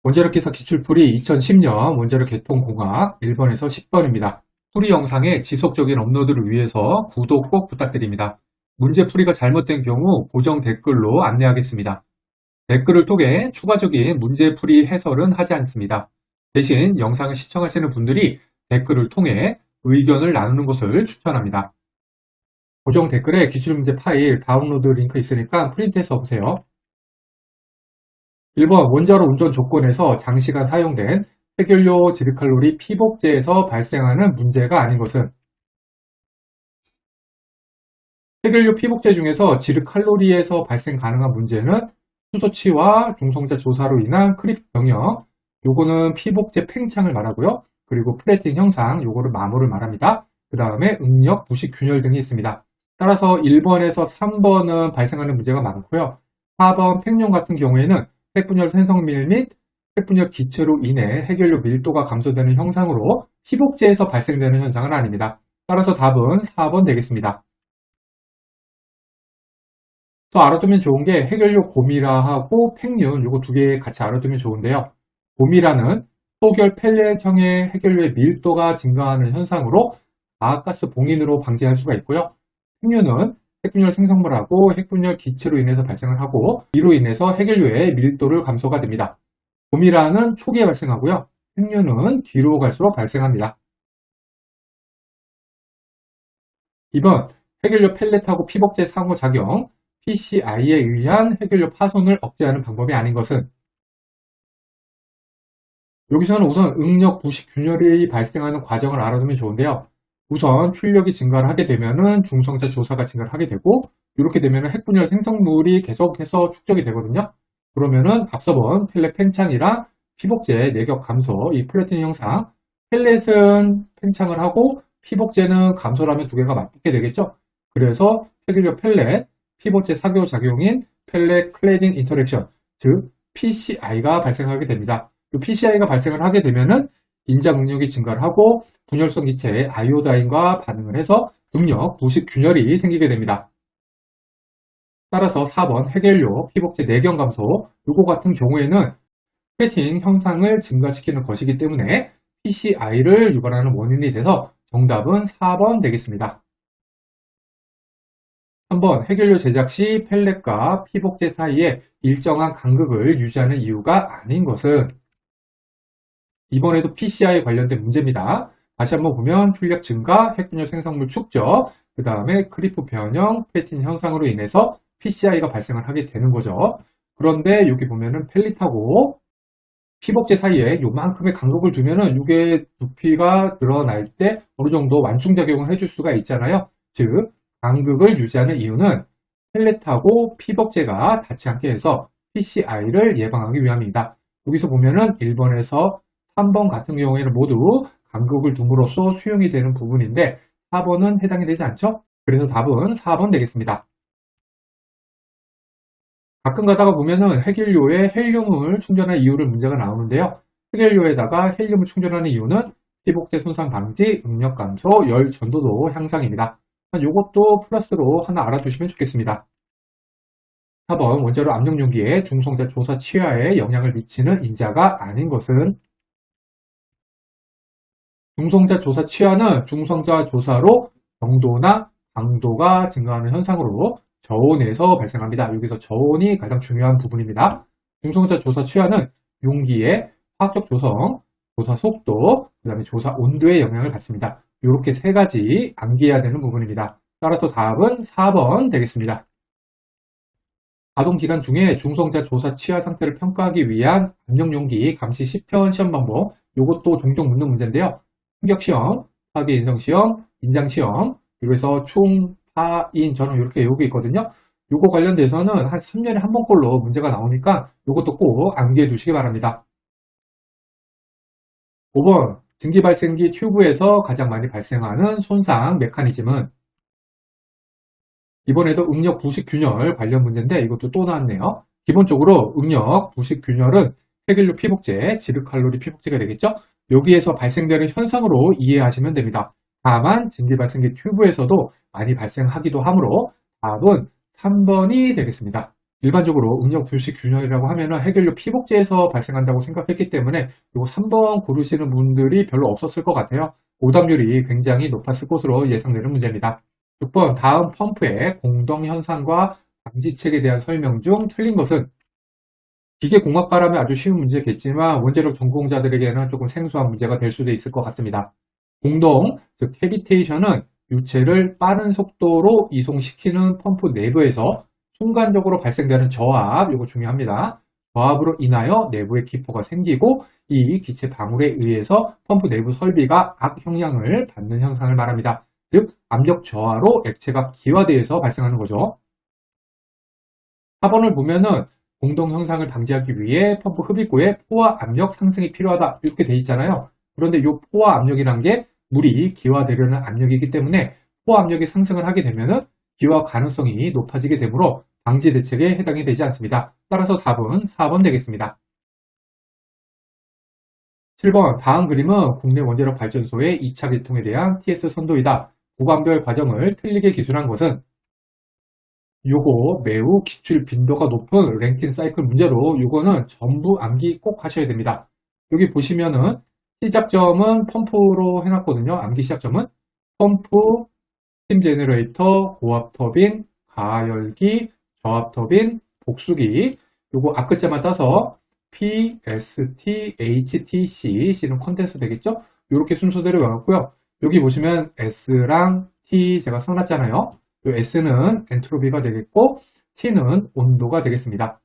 원자력기사 기출풀이 2010년 원자력 개통공학 1번에서 10번입니다. 풀이 영상의 지속적인 업로드를 위해서 구독 꼭 부탁드립니다. 문제 풀이가 잘못된 경우 고정 댓글로 안내하겠습니다. 댓글을 통해 추가적인 문제 풀이 해설은 하지 않습니다. 대신 영상을 시청하시는 분들이 댓글을 통해 의견을 나누는 것을 추천합니다. 고정 댓글에 기출문제 파일 다운로드 링크 있으니까 프린트해서 보세요. 1번 원자로 운전 조건에서 장시간 사용된 해결료 지르칼로리 피복제에서 발생하는 문제가 아닌 것은 해결료 피복제 중에서 지르칼로리에서 발생 가능한 문제는 수소치와 중성자 조사로 인한 크립 병역, 요거는 피복제 팽창을 말하고요. 그리고 플래팅 형상, 요거를 마모를 말합니다. 그 다음에 응력, 부식, 균열 등이 있습니다. 따라서 1번에서 3번은 발생하는 문제가 많고요. 4번 팽용 같은 경우에는 핵분열 생성밀 및 핵분열 기체로 인해 해결료 밀도가 감소되는 형상으로 피복제에서 발생되는 현상은 아닙니다. 따라서 답은 4번 되겠습니다. 또 알아두면 좋은 게 해결료 고미라하고 팽륜 요거 두 개 같이 알아두면 좋은데요. 고미라는 소결 펠렛형의 해결료의 밀도가 증가하는 현상으로 과학가스 봉인으로 방지할 수가 있고요. 팽륜은 핵분열 생성물하고 핵분열 기체로 인해서 발생을 하고 이로 인해서 해결료의 밀도를 감소가 됩니다. 고미라는 초기에 발생하고요. 팽륜은 뒤로 갈수록 발생합니다. 2번 해결료 펠렛하고 피복제 상호작용 PCI에 의한 해결료 파손을 억제하는 방법이 아닌 것은 여기서는 우선 응력, 부식, 균열이 발생하는 과정을 알아두면 좋은데요. 우선 출력이 증가를 하게 되면은 중성자 조사가 증가를 하게 되고 이렇게 되면은 핵분열 생성물이 계속해서 축적이 되거든요. 그러면은 앞서 본 펠렛 팽창이랑 피복제 내격 감소, 이 플래팅 형상, 펠렛은 팽창을 하고 피복제는 감소를 하면 두 개가 맞붙게 되겠죠. 그래서 해결료 펠렛, 피복제 사교작용인 펠렛 클레딩 인터랙션, 즉 PCI가 발생하게 됩니다. 이 PCI가 발생을 하게 되면은 인장 응력이 증가를 하고 분열성 기체의 아이오다인과 반응을 해서 응력, 부식, 균열이 생기게 됩니다. 따라서 4번 해결료, 피복제 내경 감소 요거 같은 경우에는 플래팅 형상을 증가시키는 것이기 때문에 PCI를 유발하는 원인이 돼서 정답은 4번 되겠습니다. 3번 해결료 제작 시 펠렛과 피복제 사이에 일정한 간극을 유지하는 이유가 아닌 것은 이번에도 PCI 관련된 문제입니다. 다시 한번 보면 출력 증가, 핵분열 생성물 축적, 그 다음에 크리프 변형, 플래팅 현상으로 인해서 PCI가 발생을 하게 되는 거죠. 그런데 여기 보면은 펠릿하고 피복제 사이에 요만큼의 간극을 두면은 이게 부피가 늘어날 때 어느 정도 완충작용을 해줄 수가 있잖아요. 즉, 간극을 유지하는 이유는 펠렛하고 피복제가 닿지 않게 해서 PCI를 예방하기 위함입니다. 여기서 보면은 1번에서 3번 같은 경우에는 모두 간극을 둠으로써 수용이 되는 부분인데 4번은 해당이 되지 않죠? 그래서 답은 4번 되겠습니다. 가끔 가다가 보면은 핵연료에 헬륨을 충전할 이유를 문제가 나오는데요. 핵연료에다가 헬륨을 충전하는 이유는 피복제 손상 방지, 응력 감소, 열 전도도 향상입니다. 이것도 플러스로 하나 알아두시면 좋겠습니다. 4번 원자로 압력 용기에 중성자 조사 치하에 영향을 미치는 인자가 아닌 것은 중성자 조사 치하는 중성자 조사로 정도나 강도가 증가하는 현상으로 저온에서 발생합니다. 여기서 저온이 가장 중요한 부분입니다. 중성자 조사 치하는 용기의 화학적 조성, 조사 속도, 그 다음에 조사 온도에 영향을 받습니다. 이렇게 세 가지 암기해야 되는 부분입니다. 따라서 답은 4번 되겠습니다. 가동기간 중에 중성자 조사 치하 상태를 평가하기 위한 압력용기 감시 10편 시험 방법, 이것도 종종 묻는 문제인데요. 충격시험, 파괴인성시험, 인장시험, 그래서 충, 파, 인, 전원 이렇게 여기 있거든요. 요거 관련돼서는 한 3년에 한 번꼴로 문제가 나오니까 이것도 꼭 암기해 두시기 바랍니다. 5번 증기발생기 튜브에서 가장 많이 발생하는 손상 메커니즘은 이번에도 응력, 부식, 균열 관련 문제인데 이것도 또 나왔네요. 기본적으로 응력, 부식, 균열은 해결료 피복제, 지르칼로리 피복제가 되겠죠? 여기에서 발생되는 현상으로 이해하시면 됩니다. 다만 증기발생기 튜브에서도 많이 발생하기도 하므로 답은 3번이 되겠습니다. 일반적으로 응력 불식 균열이라고 하면은 해결료 피복제에서 발생한다고 생각했기 때문에 이 3번 고르시는 분들이 별로 없었을 것 같아요. 오답률이 굉장히 높았을 것으로 예상되는 문제입니다. 6번 다음 펌프의 공동현상과 방지책에 대한 설명 중 틀린 것은 기계공학과라면 아주 쉬운 문제겠지만 원자력 전공자들에게는 조금 생소한 문제가 될 수도 있을 것 같습니다. 공동, 즉 캐비테이션은 유체를 빠른 속도로 이송시키는 펌프 내부에서 순간적으로 발생되는 저압, 이거 중요합니다. 저압으로 인하여 내부에 기포가 생기고 이 기체 방울에 의해서 펌프 내부 설비가 악영향을 받는 현상을 말합니다. 즉 압력 저하로 액체가 기화되어서 발생하는 거죠. 4번을 보면은 공동 현상을 방지하기 위해 펌프 흡입구에 포화 압력 상승이 필요하다 이렇게 돼 있잖아요. 그런데 이 포화 압력이란 게 물이 기화되려는 압력이기 때문에 포화 압력이 상승을 하게 되면은 기화 가능성이 높아지게 되므로 방지 대책에 해당이 되지 않습니다. 따라서 답은 4번 되겠습니다. 7번 다음 그림은 국내 원자력 발전소의 2차 개통에 대한 TS 선도이다. 구간별 과정을 틀리게 기술한 것은 요거 매우 기출 빈도가 높은 랭킨 사이클 문제로 요거는 전부 암기 꼭 하셔야 됩니다. 여기 보시면은 시작점은 펌프로 해놨거든요. 암기 시작점은 펌프, 스팀 제너레이터, 고압 터빈, 가열기, 저압 터빈, 복수기. 요거 앞글자만 따서 P, S, T, H, T, C, C는 컨덴서 되겠죠? 요렇게 순서대로 외웠고요. 여기 보시면 S랑 T 제가 써놨잖아요. 요 S는 엔트로피가 되겠고 T는 온도가 되겠습니다.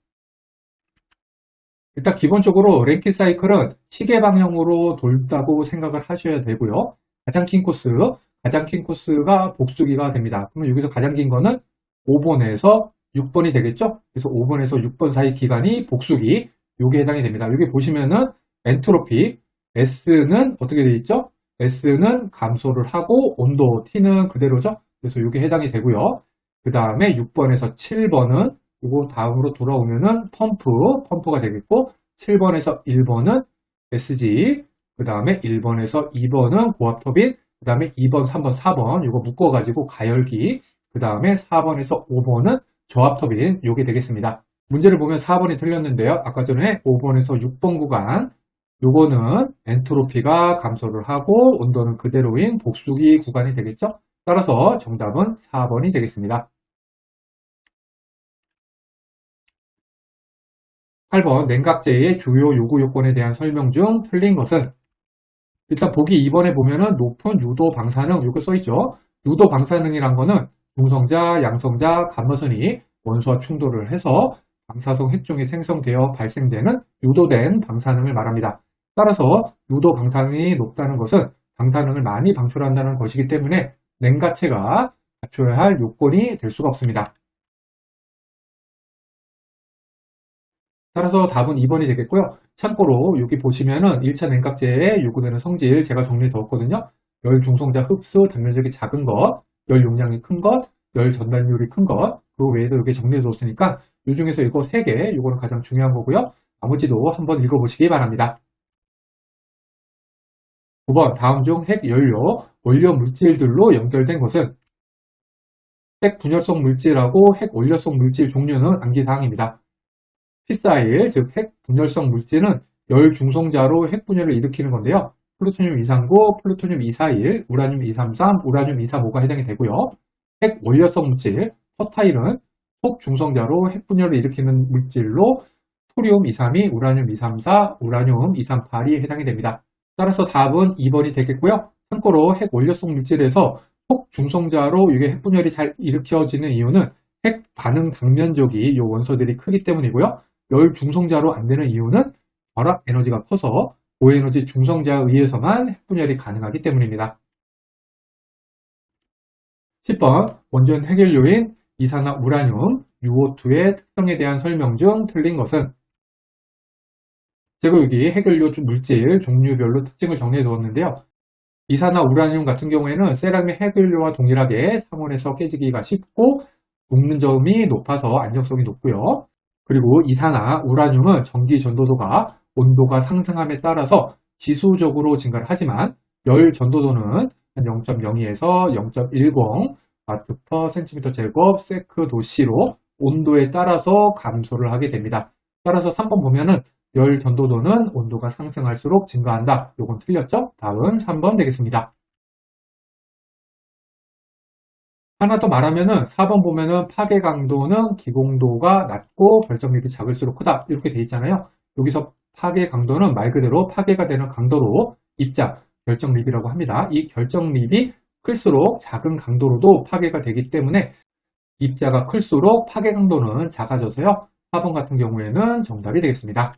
일단 기본적으로 랭킨 사이클은 시계 방향으로 돌다고 생각을 하셔야 되고요. 가장 긴 코스가 복수기가 됩니다. 그러면 여기서 가장 긴 거는 5번에서 6번이 되겠죠? 그래서 5번에서 6번 사이 기간이 복수기, 요게 해당이 됩니다. 여기 보시면은 엔트로피, S는 어떻게 되어 있죠? S는 감소를 하고 온도 T는 그대로죠? 그래서 이게 해당이 되고요. 그 다음에 6번에서 7번은 이거 다음으로 돌아오면은 펌프가 되겠고 7번에서 1번은 SG, 그 다음에 1번에서 2번은 고압 터빈, 그 다음에 2번, 3번, 4번 이거 묶어가지고 가열기, 그 다음에 4번에서 5번은 저압 터빈 요게 되겠습니다. 문제를 보면 4번이 틀렸는데요. 아까 전에 5번에서 6번 구간 요거는 엔트로피가 감소를 하고 온도는 그대로인 복수기 구간이 되겠죠. 따라서 정답은 4번이 되겠습니다. 8번 냉각제의 주요 요구 요건에 대한 설명 중 틀린 것은 일단 보기 2번에 보면은 높은 유도 방사능 요거 써있죠. 유도 방사능이란 거는 중성자, 양성자, 감머선이 원소와 충돌을 해서 방사성 핵종이 생성되어 발생되는 유도된 방사능을 말합니다. 따라서 유도 방사능이 높다는 것은 방사능을 많이 방출한다는 것이기 때문에 냉각체가 갖춰야 할 요건이 될 수가 없습니다. 따라서 답은 2번이 되겠고요. 참고로 여기 보시면은 1차 냉각제에 요구되는 성질 제가 정리해 두었거든요. 열 중성자 흡수 단면적이 작은 것, 열 용량이 큰 것, 열 전달률이 큰 것, 그 외에도 여기 정리해 뒀으니까 이 중에서 이거 3개, 요거는 가장 중요한 거고요. 나머지도 한번 읽어보시기 바랍니다. 9번 다음 중 핵연료, 원료 물질들로 연결된 것은 핵 분열성 물질하고 핵 원료성 물질 종류는 암기사항입니다. 피사일, 즉 핵 분열성 물질은 열 중성자로 핵 분열을 일으키는 건데요. 플루토늄 239, 플루토늄 241, 우라늄 233, 우라늄 235가 해당이 되고요. 핵 원료성 물질, 퍼타일은 톡 중성자로 핵 분열을 일으키는 물질로 토리움 232, 우라늄 234, 우라늄 238이 해당이 됩니다. 따라서 답은 2번이 되겠고요. 참고로 핵 원료성 물질에서 톡 중성자로 이게 핵 분열이 잘 일으켜지는 이유는 핵 반응 당면적이 이 원소들이 크기 때문이고요. 열 중성자로 안 되는 이유는 결합 에너지가 커서 고에너지 중성자에 의해서만 핵분열이 가능하기 때문입니다. 10번 원전 핵연료인 이산화 우라늄 UO2의 특성에 대한 설명 중 틀린 것은 제가 여기 핵연료 물질 종류별로 특징을 정리해 두었는데요. 이산화 우라늄 같은 경우에는 세라믹 핵연료와 동일하게 상온에서 깨지기가 쉽고 녹는 점이 높아서 안정성이 높고요. 그리고 이산화 우라늄은 전기 전도도가 온도가 상승함에 따라서 지수적으로 증가를 하지만 열 전도도는 한 0.02에서 0.10 와트 per cm 제곱 세크 도씨로 온도에 따라서 감소를 하게 됩니다. 따라서 3번 보면은 열 전도도는 온도가 상승할수록 증가한다. 요건 틀렸죠? 답은 3번 되겠습니다. 하나 더 말하면은 4번 보면은 파괴 강도는 기공도가 낮고 결정립이 작을수록 크다. 이렇게 돼 있잖아요. 여기서 파괴 강도는 말 그대로 파괴가 되는 강도로 입자, 결정립이라고 합니다. 이 결정립이 클수록 작은 강도로도 파괴가 되기 때문에 입자가 클수록 파괴 강도는 작아져서요. 4번 같은 경우에는 정답이 되겠습니다.